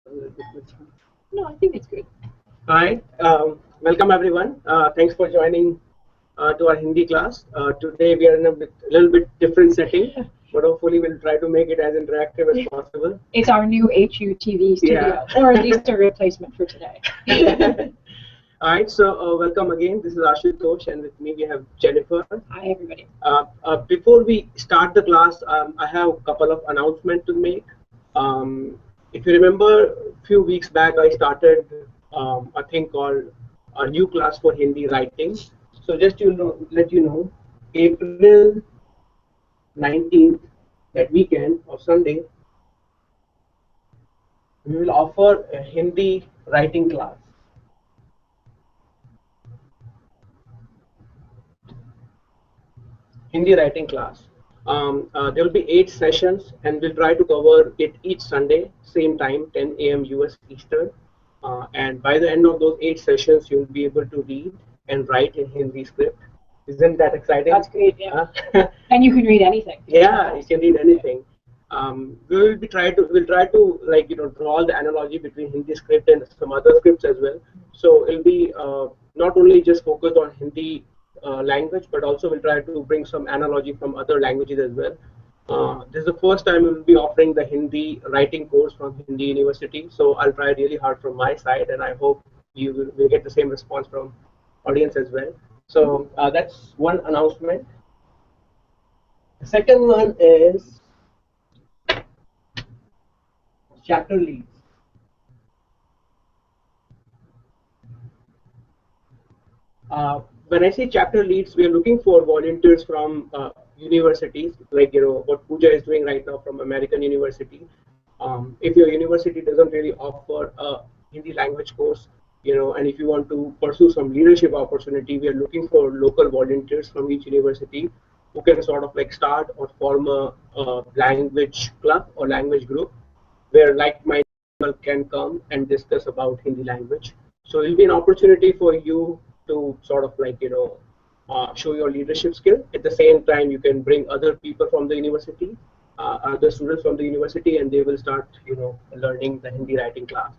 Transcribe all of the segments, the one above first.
No, I think it's good. Hi, welcome everyone. Thanks for joining to our Hindi class. Today we are in a little bit different setting, but hopefully we'll try to make it as interactive as possible. It's our new HUTV studio, Yeah. or at least a replacement for today. All right, so welcome again. This is Ashutosh, and with me we have Jennifer. Hi, everybody. Before we start the class, I have a couple of announcements to make. If you remember, a few weeks back, I started a thing called a new class for Hindi writing. So just let you know, April 19th, that weekend or Sunday, we will offer a Hindi writing class. Hindi writing class. There will be 8 sessions, and we'll try to cover it each Sunday, same time, 10 a.m. US Eastern. And by the end of those 8 sessions, you'll be able to read and write in Hindi script. Isn't that exciting? That's great, yeah. And you can read anything. Yeah, you can read anything. We'll try to draw the analogy between Hindi script and some other scripts as well. So it'll be not only just focused on Hindi language, but also we'll try to bring some analogy from other languages as well. This is the first time we'll be offering the Hindi writing course from Hindi University. So I'll try really hard from my side, and I hope will get the same response from audience as well. So that's one announcement. The second one is chapter leads. When I say chapter leads, we are looking for volunteers from universities, like what Pooja is doing right now from American University. If your university doesn't really offer a Hindi language course, and if you want to pursue some leadership opportunity, we are looking for local volunteers from each university who can sort of like start or form a language club or language group where like-minded people can come and discuss about Hindi language. So it'll be an opportunity for you to sort of show your leadership skill. At the same time, you can bring other people from the university, other students from the university, and they will start learning the Hindi writing class.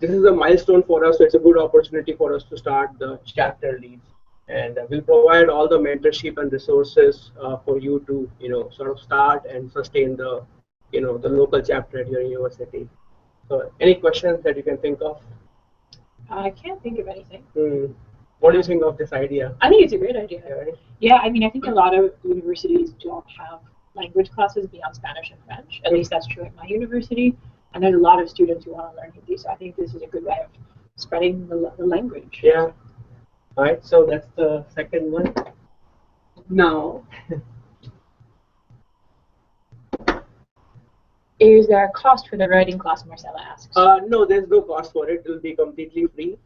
This is a milestone for us, so it's a good opportunity for us to start the chapter leads, and we'll provide all the mentorship and resources for you to sort of start and sustain the local chapter at your university. So any questions that you can think of? I can't think of anything. What do you think of this idea? I think it's a great idea. Yeah, right? Yeah, I mean, I think a lot of universities don't have language classes beyond Spanish and French. At least that's true at my university. And there's a lot of students who want to learn Hindi, so I think this is a good way of spreading the language. Yeah. All right, so that's the second one. Now, is there a cost for the writing class, Marcella asks? no, there's no cost for it. It will be completely free.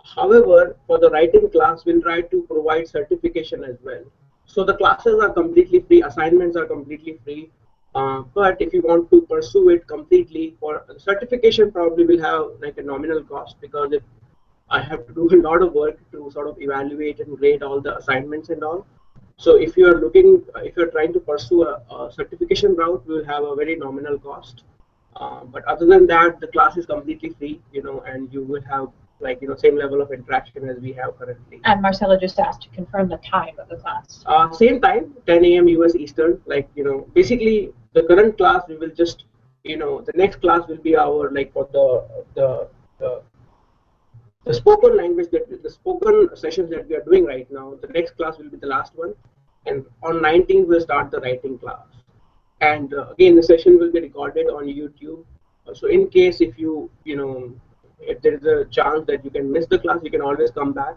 However, for the writing class, we'll try to provide certification as well. So the classes are completely free, assignments are completely free. But if you want to pursue it completely, for certification probably will have like a nominal cost, because if I have to do a lot of work to sort of evaluate and grade all the assignments and all. So if you're trying to pursue a certification route, we will have a very nominal cost. But other than that, the class is completely free, and you will have same level of interaction as we have currently. And Marcella just asked to confirm the time of the class. Same time, 10 a.m. US Eastern. Basically the current class we will just, the next class will be our for the spoken language, the spoken sessions that we are doing right now. The next class will be the last one, and on 19th we'll start the writing class. And again, the session will be recorded on YouTube. So in case if there is a chance that you can miss the class, you can always come back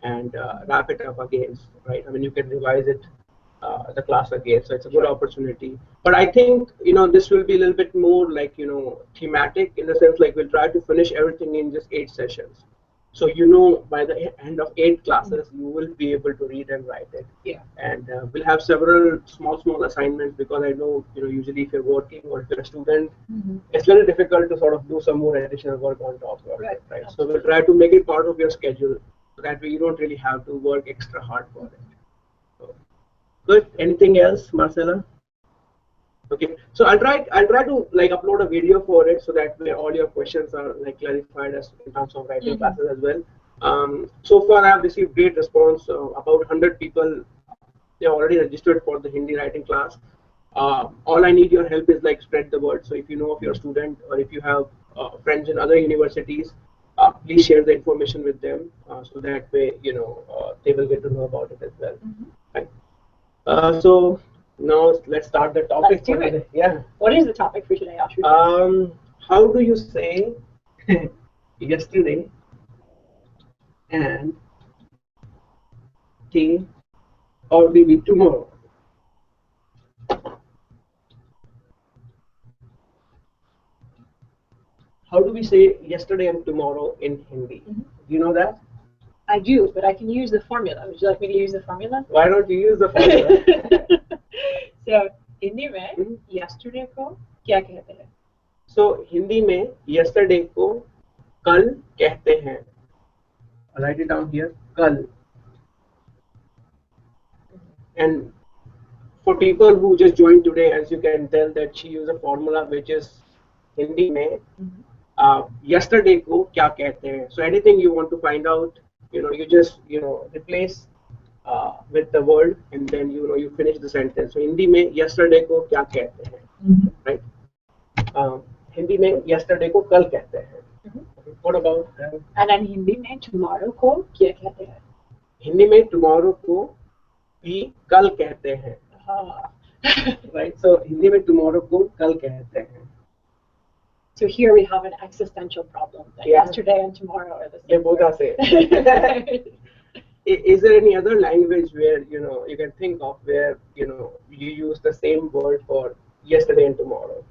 and wrap it up again, right? I mean, you can revise it, the class again. So it's a good opportunity. But I think this will be a little bit more thematic, in the sense like we'll try to finish everything in just 8 sessions. So by the end of 8 classes, you will be able to read and write it. Yeah. And we'll have several small assignments, because I know usually if you're working or if you're a student, it's a little difficult to sort of do some more additional work on top of it, right? So we'll try to make it part of your schedule, so that way you don't really have to work extra hard for it. So, good. Anything else, Marcella? Okay, so I'll try to like upload a video for it so that way all your questions are like clarified as in terms of writing classes as well. So far I've received great response. About 100 people they are already registered for the Hindi writing class. All I need your help is like spread the word. So if you know of your student or if you have friends in other universities, please share the information with them so that way they will get to know about it as well. Right. So now let's start the topic Let's do for it. today. Yeah. What is the topic for today, Ashu? How do you say yesterday and day or maybe tomorrow? How do we say yesterday and tomorrow in Hindi? Do you know that? I do, but I can use the formula. Would you like me to use the formula? Why don't you use the formula? So, Hindi में yesterday को क्या कहते हैं? So Hindi में yesterday को कल कहते हैं. I'll write it down here. कल. And for people who just joined today, as you can tell that she used a formula which is Hindi में yesterday को क्या कहते हैं. So anything you want to find out, you just replace with the word and then you finish the sentence. So Hindi में yesterday को क्या कहते हैं, right? Hindi में yesterday को कल कहते हैं. What about and then Hindi में tomorrow को क्या कहते हैं? हिंदी में tomorrow को भी कल कहते हैं. Right? So हिंदी में tomorrow को कल कहते हैं. So here we have an existential problem. That yesterday and tomorrow are the same. They both are same. Is there any other language where you can think of where you use the same word for yesterday and tomorrow?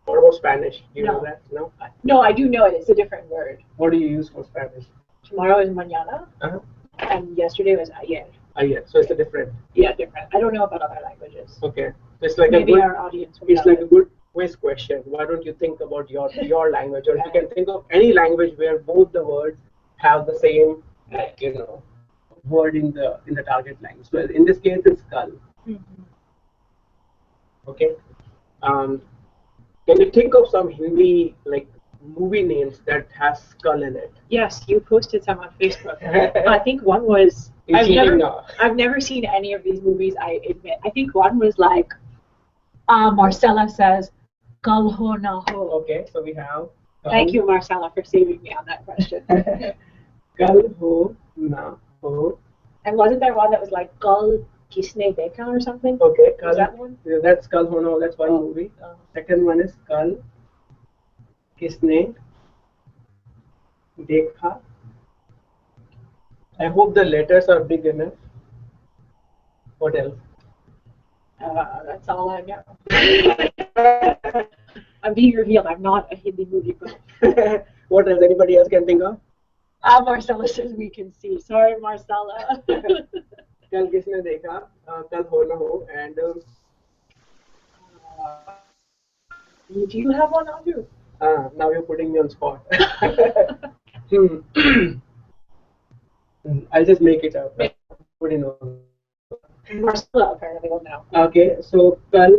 What about Spanish? Do you know that? No. No, I do know it. It's a different word. What do you use for Spanish? Tomorrow is mañana, and yesterday was ayer. Ayer. So it's a different. Yeah, different. I don't know about other languages. Okay. So it's like maybe our audience. It's like a good quiz question. Why don't you think about your language, or if you can think of any language where both the words have the same word in the target language. So in this case, it's kal. Okay. Can you think of some Hindi like movie names that has skull in it? Yes, you posted some on Facebook. I think one was. I've never seen any of these movies. I admit. I think one was like. Marcella says, "Kal ho na ho." Okay, so we have. Thank you, Marcella, for saving me on that question. Kal ho na ho. And wasn't there one that was like Kal Kisne Dekha or something? Okay, was that one? That's Kal ho na ho. That's one movie. Second one is Kal Kisne Dekha. I hope the letters are big enough. What else? That's all I know. I'm being revealed. I'm not a Hindi movie buff. What else? Anybody else can think of? Marcella says we can see. Sorry, Marcella. Kal kisne dekha? Kal ho na ho. And do you have one, Andrew? now you're putting me on spot. I'll just make it up. Put in Marcella apparently will know. Okay, so Kal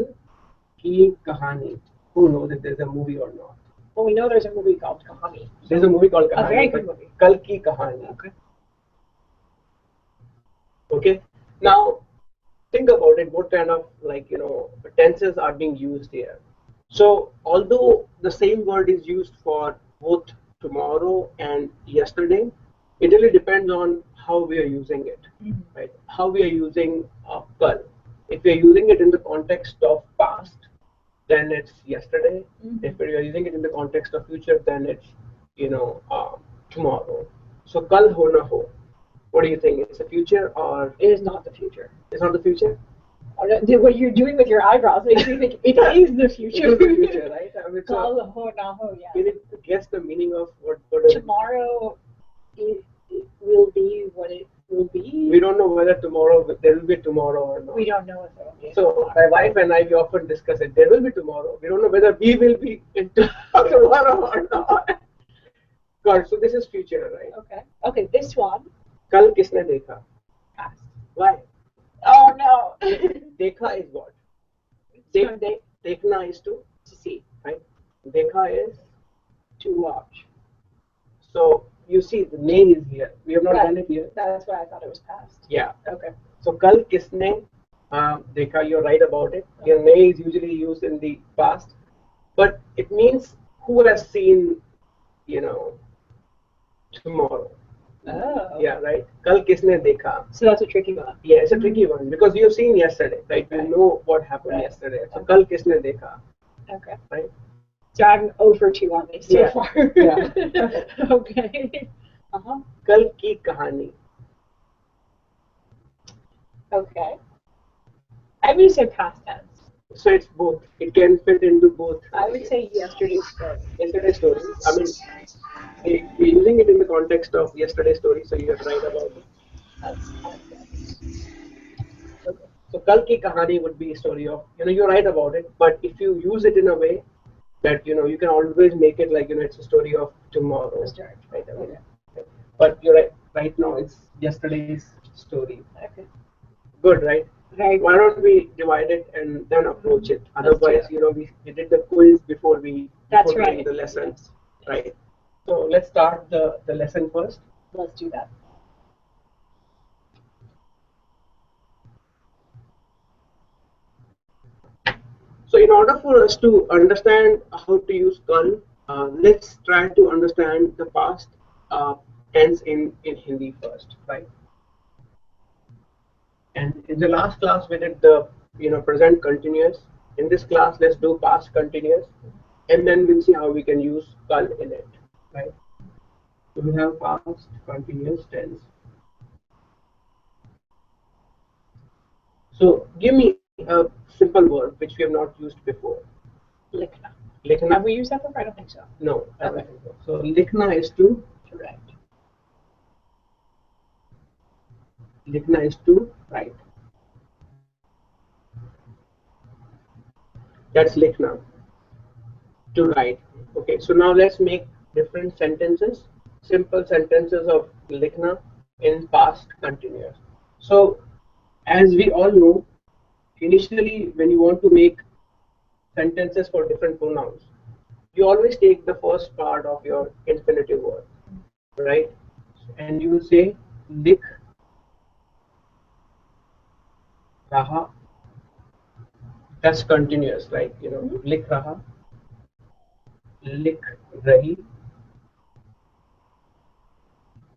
Ki Kahani. Who knows if there's a movie or not? Well, we know there's a movie called Kahani. There's a movie called Kahani. A very good movie. Kal Ki Kahani. Okay. Okay. Now, think about it. What kind of tenses are being used here? So, although the same word is used for both tomorrow and yesterday, it really depends on how we are using it, right? How we are using kal. If we are using it in the context of past, then it's yesterday. If we are using it in the context of future, then it's tomorrow. So kal ho na ho. What do you think? It's the future or it is not the future? It's not the future. What you're doing with your eyebrows makes me think it is the future. It is the future, right? I mean, kal ho na ho. Yeah. Can you guess the meaning of what tomorrow? It will be what it will be. We don't know whether there will be tomorrow or not. We don't know if there will be. So my wife and I, we often discuss it. There will be tomorrow. We don't know whether we will be tomorrow or not. God, so this is future, right? Okay. Okay, this one. Kal kisne dekha? Past. Why? Oh no. Dekha is what? Dekhna is to see, right? Dekha is to watch. So you see the name is here. We have not Right. done it here. That's why I thought it was past. Yeah. Okay. So kal kisne dekha, you're right about it. Your name is usually used in the past, but it means who has seen, tomorrow. Oh. Yeah, right. Kal kisne dekha. So that's a tricky one. Yeah, it's a tricky one because you've seen yesterday, right? You know what happened yesterday. So kal kisne dekha. Okay. Right. So I'm 0 for 2 on this so far. Yeah. Okay. Kal ki kahani. Okay. I would say past tense. So it's both. It can fit into both. I would say yesterday's story. Yesterday's story. I mean, we're using it in the context of yesterday's story, so you're right about it. That's past tense. Okay. So kal ki kahani would be a story of, you're right about it, but if you use it in a way that, you can always make it like, it's a story of tomorrow. Right? I mean, but you're right. Right now, it's yesterday's story. Okay. Good, right? Right. Why don't we divide it and then approach it? Otherwise, we did the quiz before doing the lesson. Yes. Right. So let's start the lesson first. Let's do that. So in order for us to understand how to use kal, let's try to understand the past tense in Hindi first, right? And in the last class we did the present continuous. In this class, let's do past continuous, and then we'll see how we can use kal in it, right? So we have past continuous tense. So give me a simple word which we have not used before. Likhna. Likhna. Have we used that before? I don't think so. No. I don't think so. So likhna is to Correct. Likhna is to write. That's likhna. To write. Okay. So now let's make different sentences. Simple sentences of likhna in past continuous. So as we all know, initially when you want to make sentences for different pronouns, you always take the first part of your infinitive word, right? And you say likh raha. That's continuous, like likh raha, likh rahi,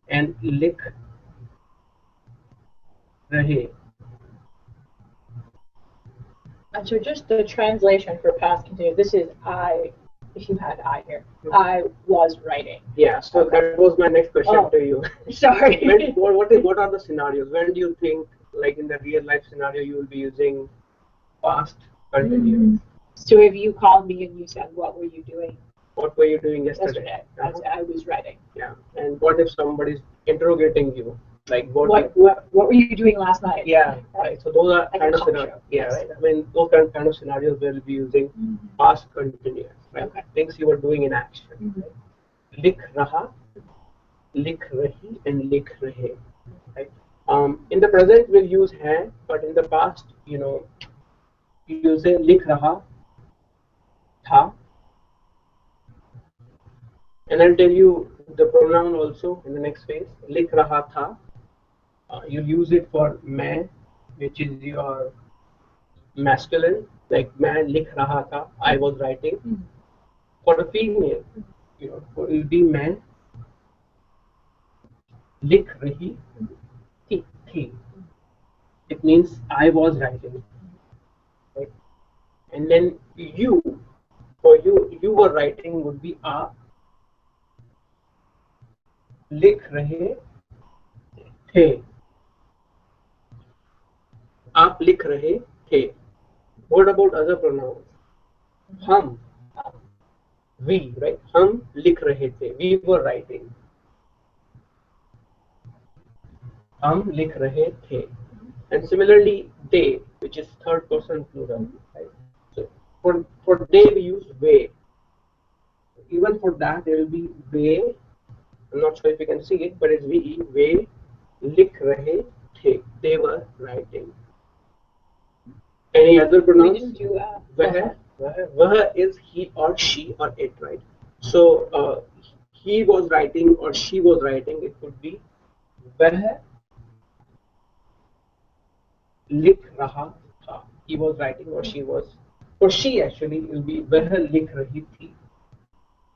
and likh rahe. And so just the translation for past continuous, this is I, if you had I here, I was writing. Yeah, so that was my next question to you. Sorry. What are the scenarios? When do you think, like in the real life scenario, you will be using past continuous? So if you called me and you said, what were you doing? What were you doing yesterday? I was writing. Yeah, and what if somebody's interrogating you? Like what were you doing last night? Yeah, right. So those are kind of scenarios. Yeah, right. I mean, those kind of scenarios we'll be using past continuous, right? Okay. Things you were doing in action. Likh raha, likh rahi, and likh rahe. Right. In the present we'll use hai, but in the past, you use a likh raha, tha, and I'll tell you the pronoun also in the next phase. Likh raha tha. You'll use it for main, which is your masculine, like main likh raha tha, I was writing. For the female, it will be main likh rahi thi. It means I was writing, right? And then for you were writing would be a likh rahe the. आप लिख रहे थे. What about other pronouns? हम, we, right? हम लिख रहे थे. We were writing. हम लिख रहे थे. And similarly, they, which is third person plural, right? So for they we use we. Even for that there will be we. I'm not sure if you can see it, but it's we. We लिख रहे थे. They were writing. Any other We pronouns? didn't do Vah is he or she or it, right? So he was writing or she was writing. It would be वह लिख रहा था. He was writing or she was. For she actually it will be वह लिख रही थी.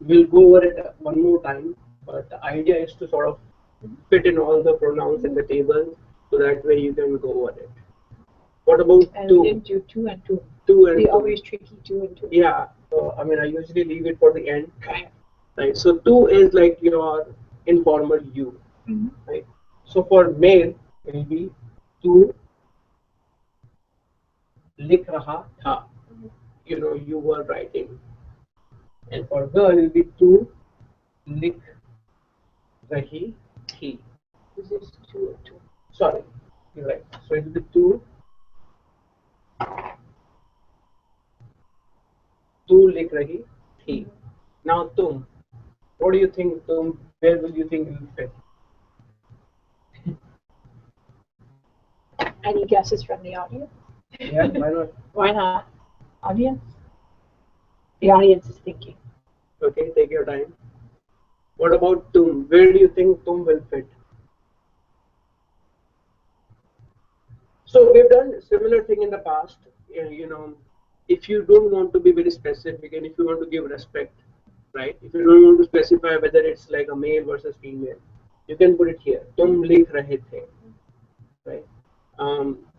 We'll go over it one more time, but the idea is to sort of fit in all the pronouns in the table, so that way you can go over it. What about and two? we didn't do two and two. Two and We two. always tricky two and two. Yeah. So, I mean, I usually leave it for the end. Right. Right. So two is like your informal you. Mhm. Right. So for male it will be तू लिख रहा था. You know, you were writing. And for girl it will be तू लिख रही थी. This is two and two. Sorry, you're right. So it will be तू लिख रही थी. Now तुम. What do you think? तुम. Where will you think it will fit? Any guesses from the audience? Yeah, why not? Why not? Audience? The audience is thinking. Okay, take your time. What about tum? Where do you think tum will fit? So we've done similar thing in the past. You know, if you don't want to be very specific and if you want to give respect, right? If you don't want to specify whether it's like a male versus female, you can put it here. Tum likh rahe the, right?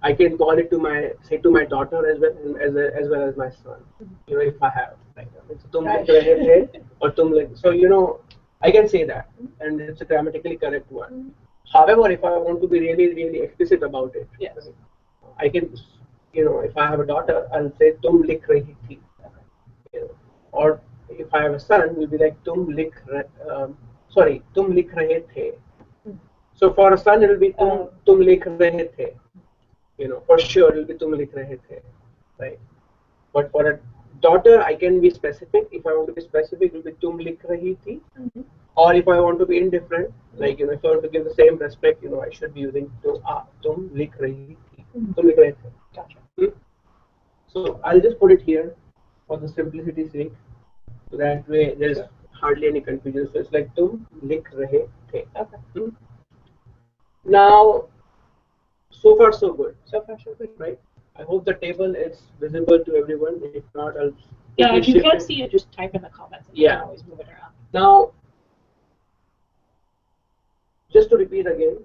I can call it to my daughter as well as well as my son. You know, if I have like tum likh rahe the or tum likh. So you know, I can say that, and it's a grammatically correct one. However, if I want to be really explicit about it, Yes. I can, you know, if I have a daughter, I'll say tum likh rahi thi. You know, or if I have a son, we'll be like tum likh rahe the. So for a son, it will be tum likh rahe the. You know, for sure, it will be tum likh rahe the, right? But for a daughter, I can be specific. If I want to be specific, it will be tum likh rahi thi. Or if I want to be indifferent, like, you know, if I want to give the same respect, you know, I should be using tum likh rahi thi. Tum likh rahe the. Gotcha. So I'll just put it here for the simplicity's sake. So that way there's hardly any confusion. So it's like tum likh rahe the. Okay. Now, so far so good. So far, so good. Right? I hope the table is visible to everyone. If not, I'll. Yeah, if you can't see it, just type in the comments. And you can always move it around. Now, just to repeat again,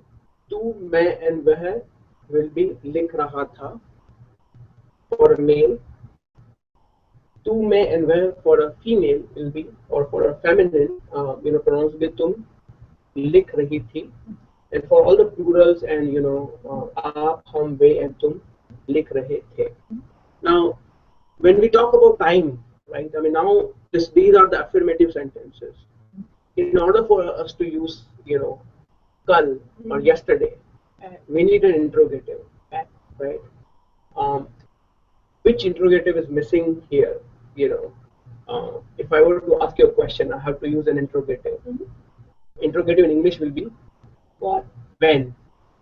तू, मैं and वह will be लिख रहा था for a male. तू, मैं and वह for a female will be, or for a feminine, you know, pronouns will be तुम लिख रही थी. And for all the plurals and, you know, आप, हम, वे and तुम लिख रहे थे. Now, when we talk about time, right? I mean, now these are the affirmative sentences. In order for us to use, you know, kal or yesterday, we need an interrogative, right? Which interrogative is missing here? You know, if I were to ask you a question, I have to use an interrogative. Interrogative in English will be what? When.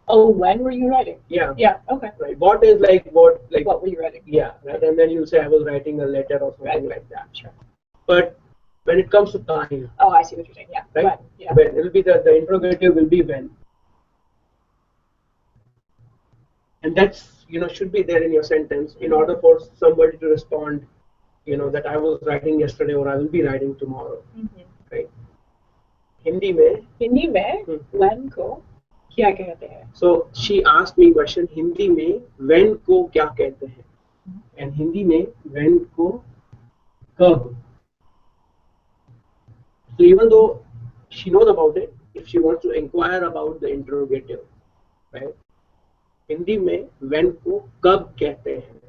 Oh, when were you writing? Yeah. Yeah. Okay. Right. What is like what? Like what were you writing? Yeah. Right. And then you say I was writing a letter or something like that. Sure. But when it comes to time. Oh, I see what you're saying. Yeah. Right. When. Yeah. When it will be the interrogative will be when. And that's, you know, should be there in your sentence in order for somebody to respond, you know, that I was writing yesterday or I will be writing tomorrow. Right. Hindi में when को क्या कहते हैं? So she asked me question. Hindi में when को क्या कहते हैं? And हिंदी में when को कब? So even though she knows about it, if she wants to inquire about the interrogative, right? Hindi में when को कब कहते हैं?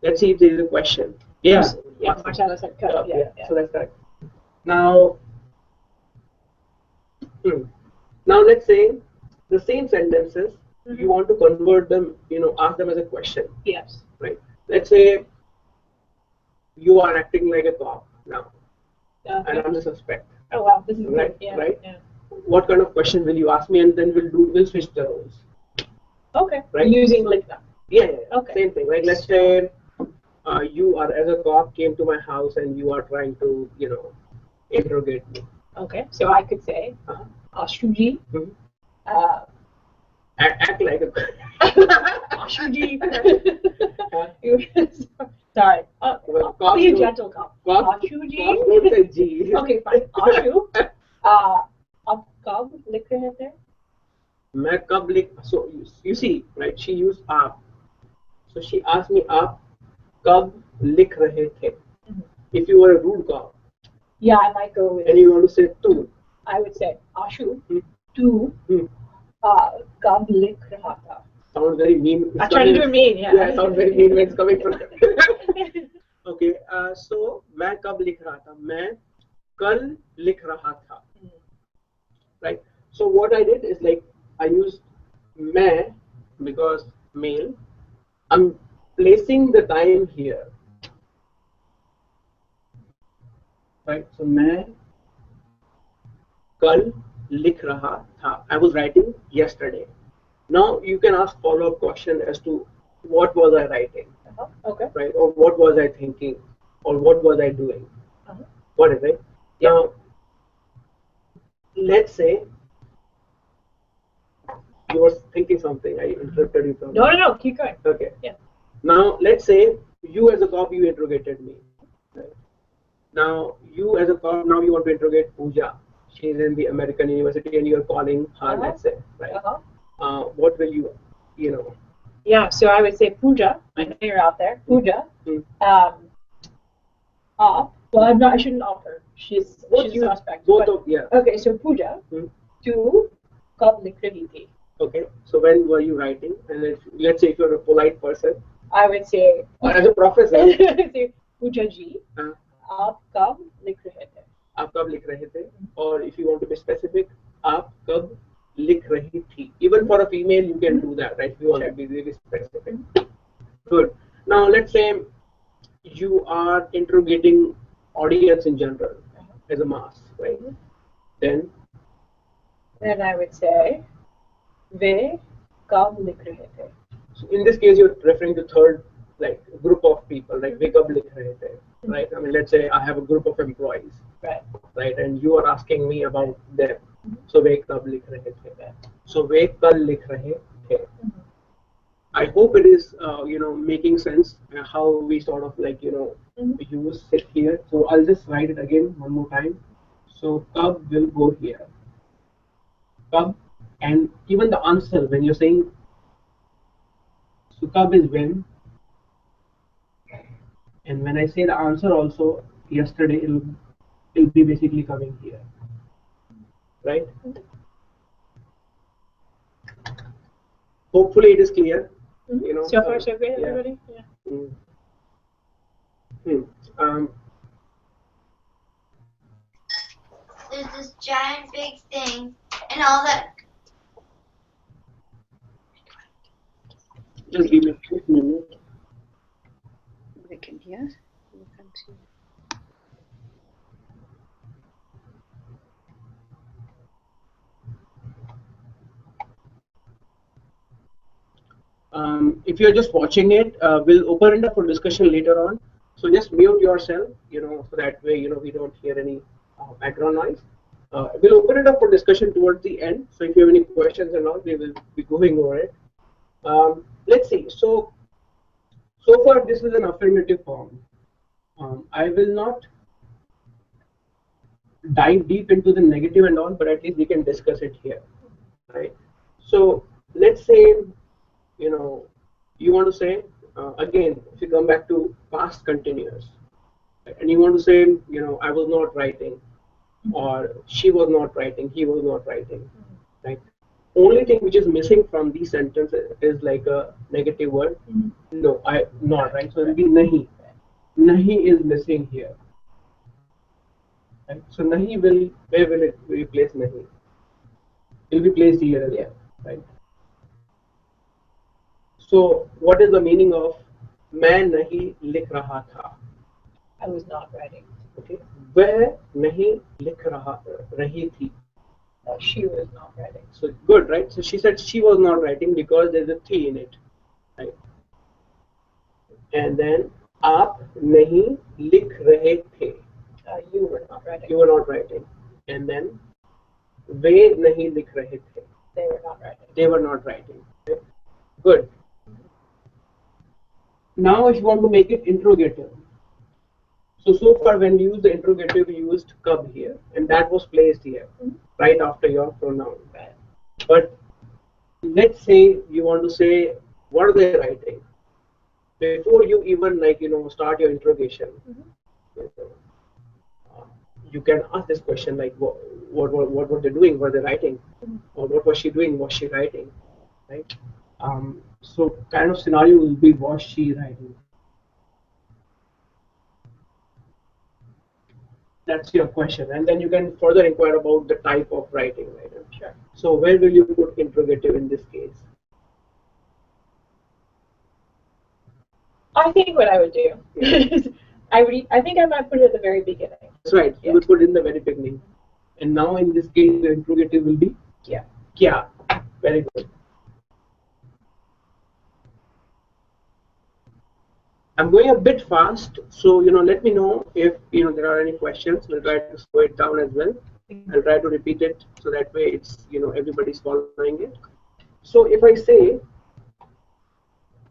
Let's see if there is a question. Yeah. Yeah. Marcella said kab. Yeah. So that's correct. Now. Now let's say the same sentences you want to convert them, you know, ask them as a question. Yes. Right. Let's say you are acting like a cop now, and I'm the suspect. Oh wow, this is right. Good. Yeah. Right. Yeah. What kind of question will you ask me, and then we'll switch the roles. Okay. Right. Using like that. Yeah, Okay. same thing. Like let's say you are as a cop came to my house and you are trying to interrogate me. Okay. So I could say, Ashu Ji, Act like a Ashu Ji. Sorry. I'll be a gentle cop. Ashu Ji. Don't say G. Okay, fine. Ashu. आप कब लिख रहे थे? मैं कब लिख so you see right she used आप so she asked me आप कब लिख रहे थे. If you were a rude cop, yeah, I might go with and you want to say तू, I would say Ashu तू कब लिख रहा था. Sounds very mean. I try to do mean, yeah. Yeah, sounds very mean when it's coming from. Okay, so मैं कब लिख रहा था? मैं कल लिख रहा था. Right. So what I did is like I used मैं because male. I'm placing the time here. Right. So मैं कल लिख रहा था. I was writing yesterday. Now you can ask follow-up question as to what was I writing, okay, right? Or what was I thinking, or what was I doing? Got it, right? Yeah. Now, let's say you were thinking something. I interrupted you. No, keep going. Okay. Yeah. Now let's say you as a cop you interrogated me. Right? Now you as a cop now you want to interrogate Pooja. She's in the American University and you're calling her. Let's say, right? What will you know? Yeah, so I would say Pooja. I know you're out there. Pooja. Well, I shouldn't offer. She's a suspect. Both of yeah. Okay, so Pooja. To कब लिख रही थी. Okay, so when were you writing? And let's say if you're a polite person. I would say. Or as a professor. say Pooja ji. आप कब लिख रहे थे. आप कब लिख रहे थे. Or if you want to be specific, आप कब लिख रही थी. Even for a female, you can do that, right? If you want to be really specific. Good. Now let's say you are interrogating audience in general as a mass, right? Then I would say वे कब लिख रहे थे. So in this case, you're referring to third like group of people, like वे कब लिख रहे थे, right? I mean, let's say I have a group of employees, right? And you are asking me about them. So वे कब लिख रहे थे. So वे कल लिख रहे थे. I hope it is making sense how we sort of like use it here. So I'll just write it again one more time. So कब will go here. कब, and even the answer when you're saying so कब is when, and when I say the answer also yesterday it'll be basically coming here, right? Hopefully it is clear. So far so good, everybody. Yeah. There's this giant big thing and all that. Just give me a quick minute. We can hear. We can see. If you're just watching it, we'll open it up for discussion later on. So just mute yourself, so that way, we don't hear any background noise. We'll open it up for discussion towards the end. So if you have any questions and all, we will be going over it. Let's see. So far, this is an affirmative form. I will not dive deep into the negative and all, but at least we can discuss it here, right? So let's say, you want to say, again, if you come back to past continuous, and you want to say, I was not writing, or she was not writing, he was not writing, right? Only thing which is missing from these sentences is like a negative word. No, I not, right? So it will be nahi. Nahi is missing here. Right? So nahi will, where will it replace nahi? It will be placed here as well, right? So what is the meaning of मैं नहीं लिख रहा था? I was not writing. Okay. वह नहीं लिख रही थी. She was not writing. So good, right? So she said she was not writing because there's a T in it, right? and then आप नहीं लिख रहे थे. You were not writing. You were not writing. And then वे नहीं लिख रहे थे. They were not writing. They were not writing. Okay. Good. Now if you want to make it interrogative. So far when we used the interrogative, we used kab here, and that was placed here, right after your pronoun. But let's say you want to say, what are they writing? Before you even start your interrogation, you can ask this question like, what were they doing? Were they writing? Or what was she doing? Was she writing? Right? So kind of scenario will be, was she writing? That's your question, and then you can further inquire about the type of writing. Right? Sure. So where will you put interrogative in this case? I think what I would do is I think I might put it at the very beginning. That's right. Yeah. You would put it in the very beginning, and now in this case the interrogative will be Yeah. kya. Very good. I'm going a bit fast, so let me know if there are any questions. We'll try to slow it down as well. I'll try to repeat it so that way it's everybody's following it. So if I say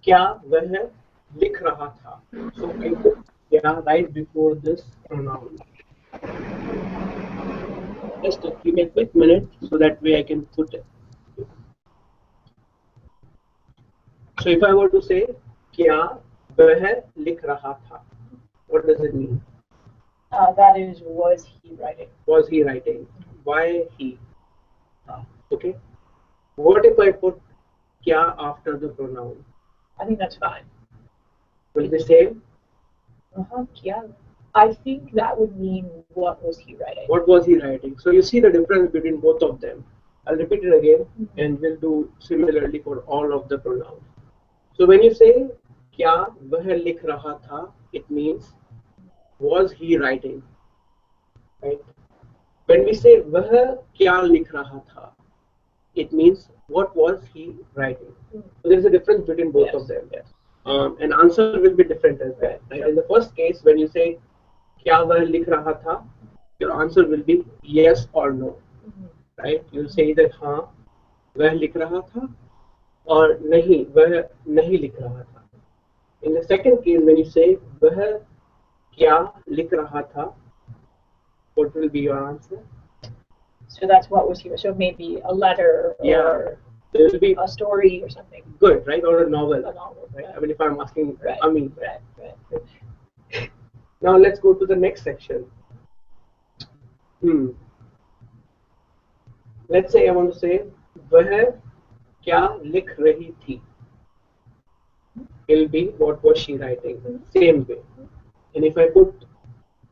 क्या वह लिख रहा था, so I put क्या right before this pronoun. Just give me a quick minute so that way I can put it. So if I were to say क्या वह लिख रहा था, what does it mean? That is, was he writing? Was he writing? Why he? Okay. What if I put kya after the pronoun? I think that's fine. Will it be same? Yeah. I think that would mean, what was he writing? What was he writing? So you see the difference between both of them. I'll repeat it again, and we'll do similarly for all of the pronouns. So when you say kya वह लिख रहा था, it means, was he writing? Right? When we say वह क्या लिख रहा था, it means, what was he writing? So there is a difference between both of them. Yes. And answer will be different as well. Right? In the first case, when you say क्या वह लिख रहा था, your answer will be yes or no. Right? You'll say either हाँ वह लिख रहा था, or नहीं वह नहीं लिख रहा था. In the second case, when you say वह क्या लिख रहा था, what will be your answer? So that's what was here. So maybe a letter or there will be a story or something. Good, right? Or a novel. A novel. Right? I mean, if I'm asking, Right. I mean. Right. Now let's go to the next section. Let's say I want to say वह क्या लिख रही थी. It'll be, what was she writing? Same way. And if I put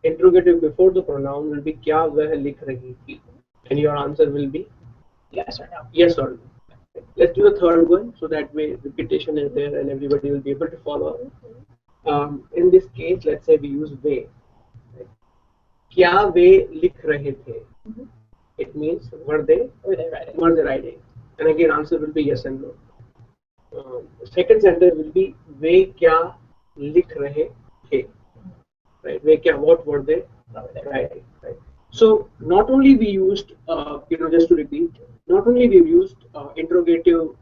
interrogative before the pronoun, will be क्या वह लिख रही थी. And your answer will be Yes or no. yes or no. Let's do the third one, so that way repetition is there and everybody will be able to follow. In this case, let's say we use वे. क्या वे लिख रहे थे? It means, were they writing? Were they writing? And again, answer will be yes and no. Second sentence will be वे क्या लिख रहे थे? Right? वे क्या? What were they writing? Right? So not only we used, just to repeat, not only we used interrogative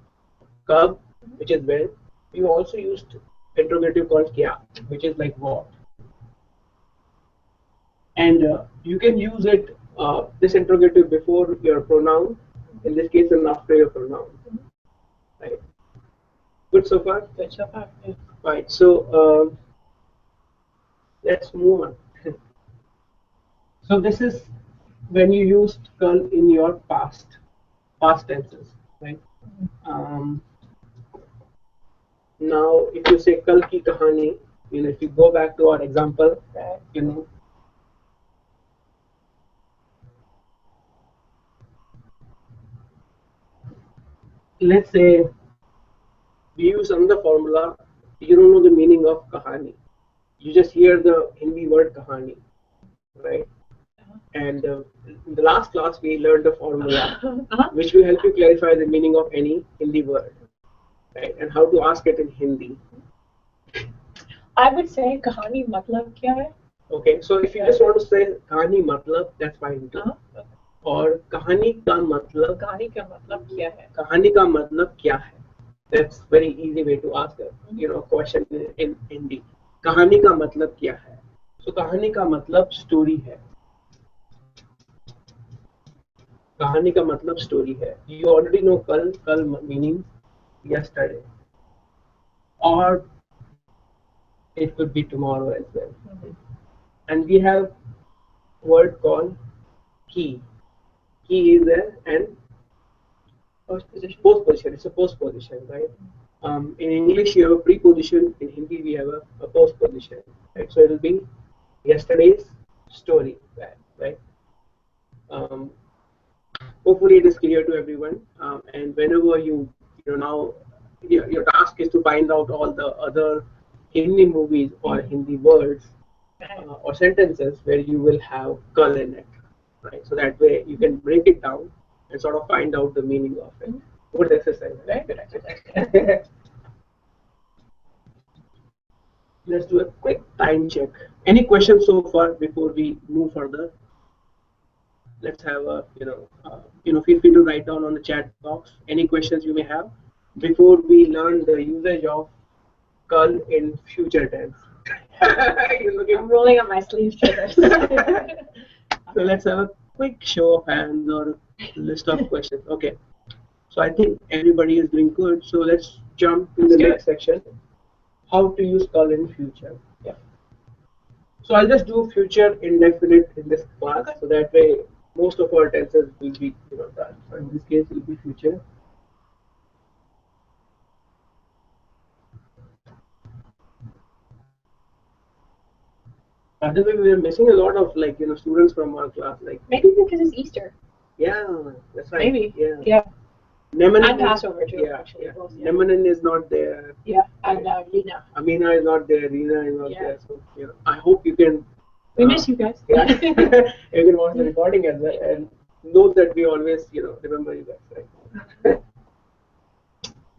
kab, which is when, we also used interrogative called kya, which is like what. And you can use it, this interrogative before your pronoun, in this case, and after your pronoun. Right? Good so far? Good so far. Yeah. Right. So let's move on. So this is when you used kal in your past tenses, right? Now, if you say kal ki kahani, if you go back to our example, Right. Let's say we use another formula. You don't know the meaning of kahani. You just hear the Hindi word kahani, right? And in the last class, we learned a formula which will help you clarify the meaning of any Hindi word, right? And how to ask it in Hindi. I would say कहानी मतलब क्या है? Okay, so if you just want to say कहानी मतलब, that's fine too. और कहानी का मतलब क्या है? कहानी का मतलब क्या है? That's very easy way to ask a question in Hindi. कहानी का मतलब क्या है? So कहानी का मतलब स्टोरी है. कहानी का मतलब स्टोरी है. You already know कल meaning yesterday, or it could be tomorrow as well. And we have word called key. Key is an post position. It's a post position, right? In English you have a preposition. In Hindi we have a post position. Right? So it will be yesterday's story, right? Hopefully it is clear to everyone. And whenever now your task is to find out all the other Hindi movies or Hindi words or sentences where you will have kal in it, right? So that way you can break it down and sort of find out the meaning of it. Good exercise, right? Good exercise. Let's do a quick time check. Any questions so far before we move further? Let's have a feel free to write down on the chat box any questions you may have before we learn the usage of kal in future tense. I'm rolling up my sleeves for this. So let's have a quick show of hands or list of questions. Okay. So I think everybody is doing good. So let's jump to the next section. How to use kal in future. Yeah. So I'll just do future indefinite in this class, so that way most of our tenses will be done. So in this case, it will be future. By the way, we are missing a lot of students from our class. Maybe because it's Easter. Yeah, that's right. Maybe. Yeah. Nemanan and Passover too. Yeah, actually. yeah. Both, Nemanan is not there. Yeah, and Lina. Amina is not there. Rina is not there. So I hope you can. We miss you guys. Yeah. You can watch the recording as well and know that we always remember you guys, right?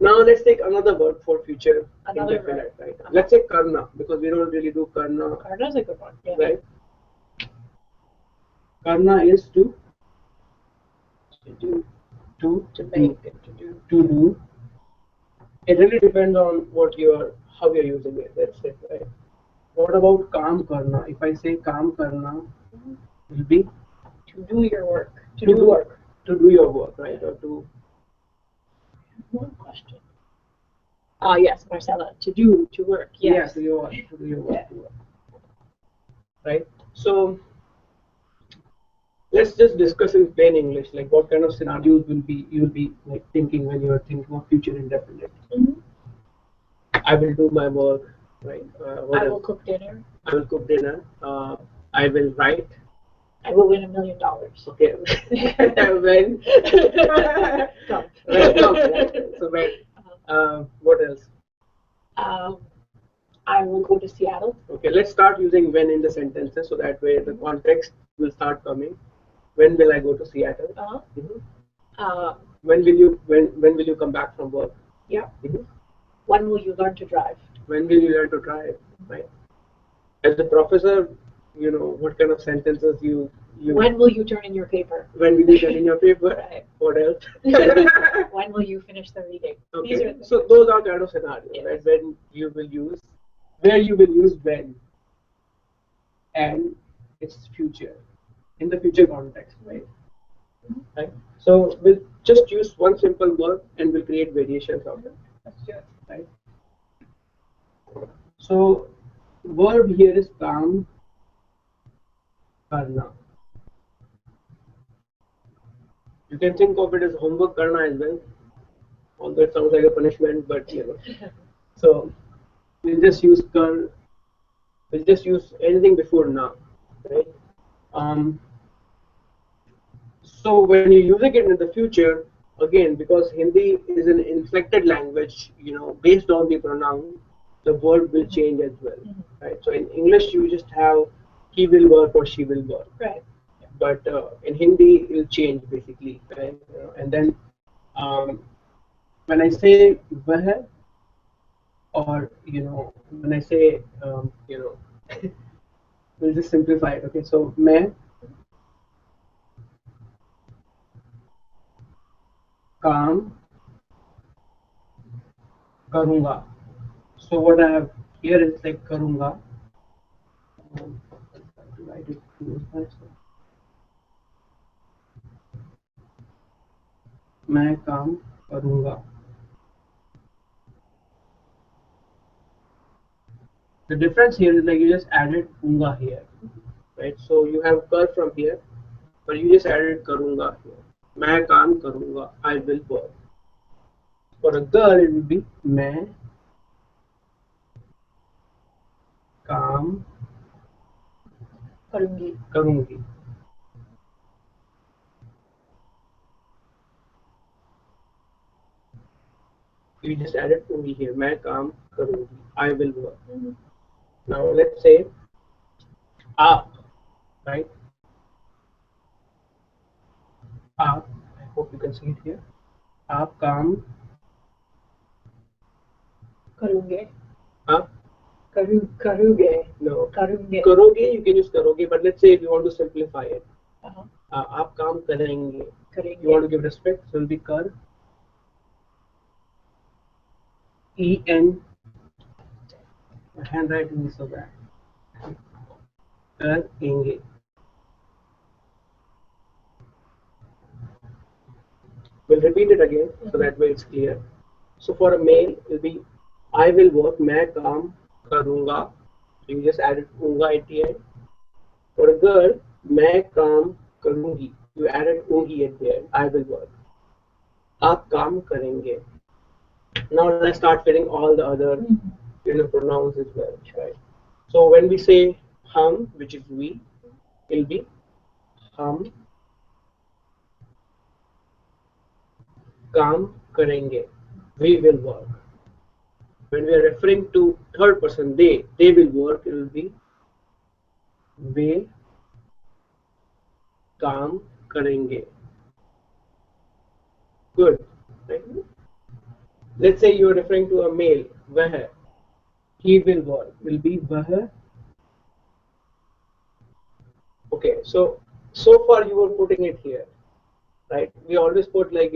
Now let's take another word for future indefinite, right? Let's say karna, because we don't really do karna. Karna is a good one. Yeah. Right? Karna is to do. It really depends on how you're using it. That's it, right? What about kaam karna? If I say kaam karna, it will be to do your work. To do your work, right? Or to. One question. Yes, Marcella. To work. Yes. Yes, to do your work. To work. Right. So let's just discuss in plain English, like what kind of scenarios you'll be thinking when you're thinking of future indefinite. I will do my work, right? I will cook dinner. I will cook dinner. I will write. I will win $1 million. Okay. When? Come. Right. So when? What else? I will go to Seattle. Okay, let's start using when in the sentences, so that way the context will start coming. When will I go to Seattle? When will you come back from work? Yeah. When will you learn to drive? When will you learn to drive? Right. As a professor, what kind of sentences you. When will you turn in your paper? When will you turn in your paper? Right. What else? When will you finish the reading? Okay. So those are kind of scenarios, right? When you will use, where you will use when, and its future, in the future context, right? Right. So we'll just use one simple word and we'll create variations of it. Right. So verb here is kaam karna. You can think of it as homework karna as well, although it sounds like a punishment, but So we'll just use kar. We'll just use anything before na, right? So when you're using it in the future, again, because Hindi is an inflected language, based on the pronoun, the verb will change as well, right? So in English, you just have he will work or she will work, right? But in Hindi, it will change basically, right? And then when I say vah, or when I say we'll just simplify it. Okay, so मैं काम करूँगा. So what I have here is like करूँगा. Write it close by, so. मैं काम करूँगा. The difference here is like you just added unga here, right? So you have kar from here, but you just added karunga here. मैं काम करूँगा. I will work. For a girl, it will be मैं काम करूंगी. करूँगी. You just added ungi here. मैं काम करूँगी. I will work. Now let's say आप, right? आप. I hope you can see it here. आप काम करूंगे. आप करूंगे. no. करूंगे. करोगे, you can use करोगे, but let's say if you want to simplify it, आप काम करेंगे. करेंगे. You want to give respect, so it will be कर. E-N. My handwriting is so bad. करेंगे. We'll repeat it again so that way it's clear. So for a male, it will be I will work. मैं काम करूँगा. So you just added unga at the end. For a girl, मैं काम करूँगी. You added ungi at the end. I will work. आप काम करेंगे. Now let's start filling all the other pronouns as well, right? So when we say हम, which is we, it'll be हम काम करेंगे. We will work. When we are referring to third person, they will work, it will be वे काम करेंगे. Good, right? Let's say you are referring to a male, वह, he will work, will be वह. Okay, so far you were putting it here, right? We always put like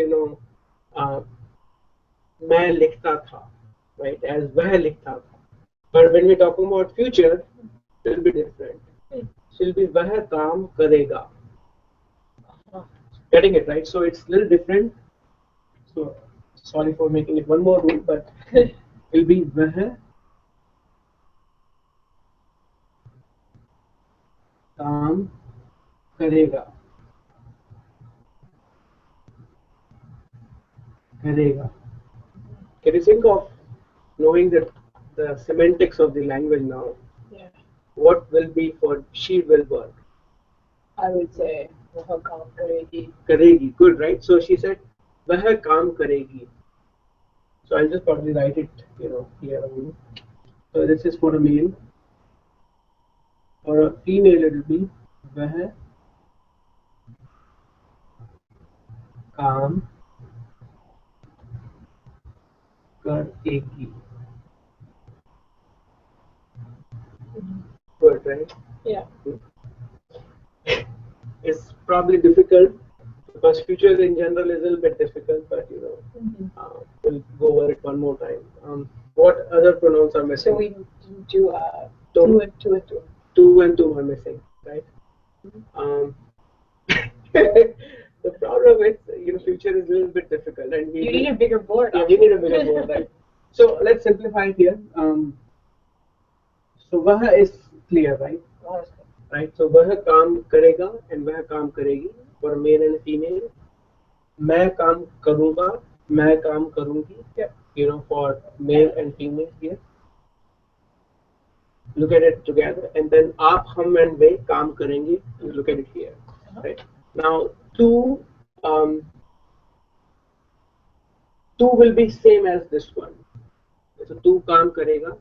मैं लिखता था, right? As वह लिखता था. But when we talk about future, it will be different. So it will be वह काम करेगा. Getting it right? So it's a little different. So sorry for making it one more rule, but it will be वह काम करेगा. करेगा. Can you think of knowing the semantics of the language now? Yeah. What will be for she will work? I would say वह काम करेगी. करेगी. Good, right? So she said वह काम करेगी. So I'll just probably write it, here only. So this is for a male. For a female, it will be वह काम करेगी. Good, right? Yeah. It's probably difficult because future in general is a little bit difficult, but we'll go over it one more time. What other pronouns are missing? So we do two and two and two. Two and two are missing, right? The problem is, future is a little bit difficult, and You need a bigger board. Yeah, we need a bigger board, right? So let's simplify it here. So वह is clear, right? Right. So वह काम करेगा and वह काम करेगी for male and female. मैं काम करूँगा, मैं काम करूँगी. For male and female here. Look at it together, and then आप, हम and वे काम करेंगे. You look at it here, right? Now two will be same as this one. So two काम करेगा.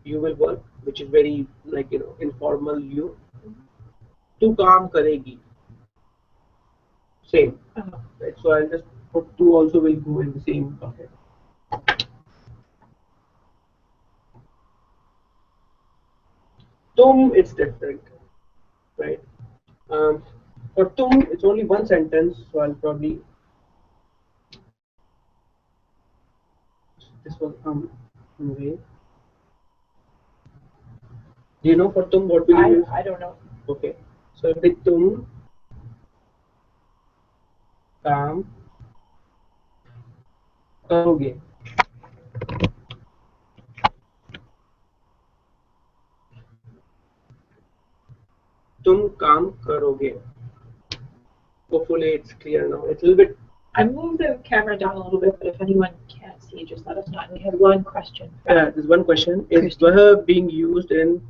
You will work, which is very like informal. You. तू काम करेगी. Same. Right. So I'll just put two also will go in the same bucket. tum, it's different, right? For tum, it's only one sentence, so I'll probably this one away. Do you know for tum what will you use? I don't know. Okay, so it'll be tum काम करोगे. तुम काम करोगे. Hopefully it's clear now. It's a little bit. I moved the camera down a little bit, but if anyone can't see, just let us know. And we had one question. There's one question. Is वह being used in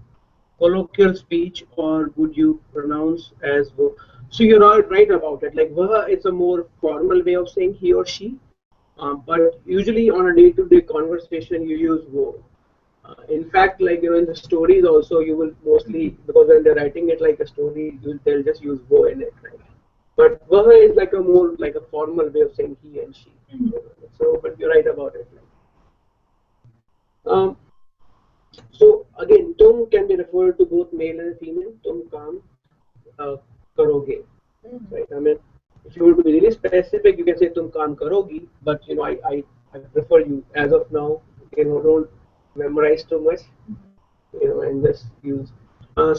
colloquial speech, or would you pronounce as wo? So you're all right about it. Like वह is a more formal way of saying he or she, but usually on a day-to-day conversation you use wo. In fact, like in the stories also, you will mostly, because when they're writing it like a story, they'll just use wo in it, right? But वह is like a more like a formal way of saying he and she. So, but you're right about it. So again, tum can be referred to both male and female. Tum काम करोगे, right? I mean, if you want to be really specific, you can say tum काम करोगी. But you know, I prefer you as of now. You know, don't memorize too much. You know, and just use.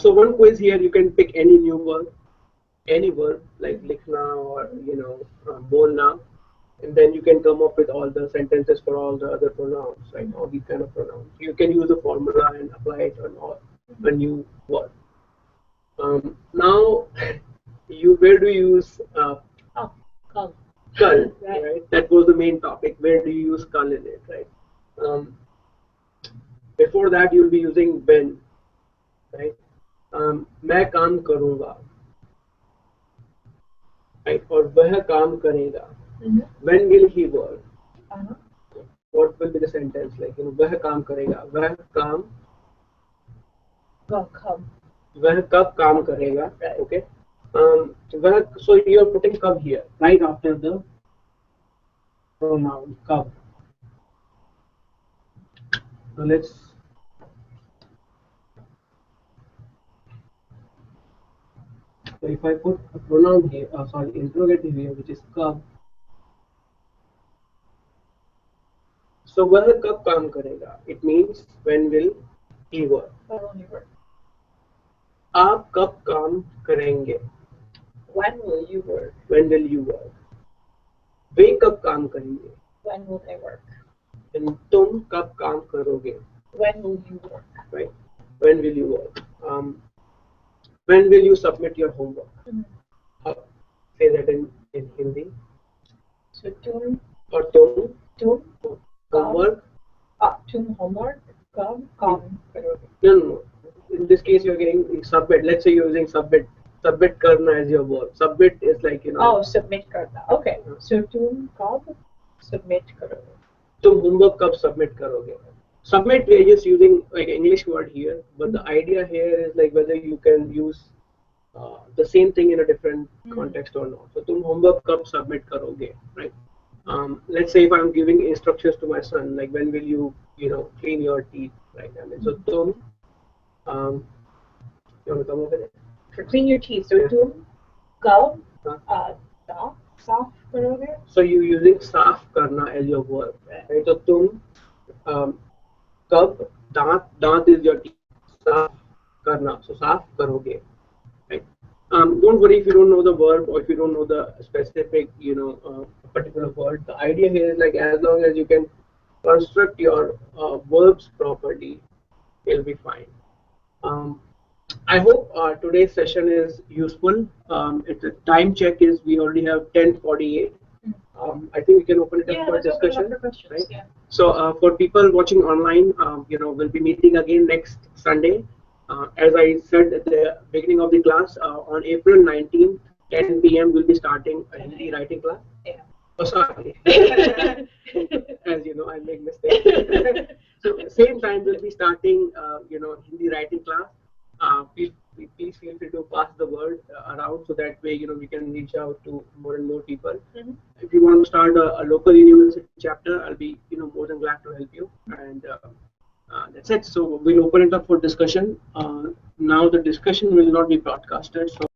So one quiz here, you can pick any new word, any verb like likhna or you know bolna, and then you can come up with all the sentences for all the other pronouns, right? All these kind of pronouns. You can use the formula and apply it on all a new word. Now, where do you use Kal. kal, right? That was the main topic. Where do you use kal in it, right? Before that, you'll be using when, right? मैं काम करूँगा, right? और वह काम करेगा. When will he work? What will be the sentence like? You know, वह काम करेगा. वह काम. वह कब काम करेगा? Okay. So you are putting कब here, right after the pronoun कब. So let's. So if I put a pronoun here, interrogative here, which is कब. So वह कब काम करेगा? It means when will he work? आप कब काम करेंगे? When will you work? When will you work? वे कब काम करेंगे? When will they work? And तुम कब काम करोगे? When will you work? Right. When will you work? When will you submit your homework? Say that in Hindi. So तुम और तुम homework. homework. तुम homework कब काम करोगे? No. In this case, you're getting submit. Let's say you're using submit. Submit karna as your verb. Submit is like, you know. Oh, submit karna. Okay. So तुम कब submit करोगे? तुम homework कब submit करोगे? Submit, we are just using like English word here, but the idea here is like whether you can use the same thing in a different context or not. So तुम homework कब submit करोगे, right? Let's say if I'm giving instructions to my son, like when will you know, clean your teeth, right? I mean, so तुम you want to come over there? For clean your teeth. So तुम कब साफ करोगे? So you using साफ करना as your verb, right? So तुम कब दांत is your teeth, साफ करना, so साफ करोगे, right? Don't worry if you don't know the verb or if you don't know the specific, you know, particular word. The idea here is like as long as you can construct your verbs properly, it'll be fine. I hope today's session is useful. It's a time check is we already have 10:48. I think we can open it up for discussion, right? Yeah. So for people watching online, you know, we'll be meeting again next Sunday. As I said at the beginning of the class, on April 19th, 10 p.m. we'll be starting a Hindi writing class. Yeah. Oh, sorry. As you know, I make mistakes. So same time we'll be starting, you know, Hindi writing class. Please feel free to pass the word around so that way, you know, we can reach out to more and more people. If you want to start a local university chapter, I'll be, you know, more than glad to help you. And That's it. So we'll open it up for discussion. Now the discussion will not be broadcasted. So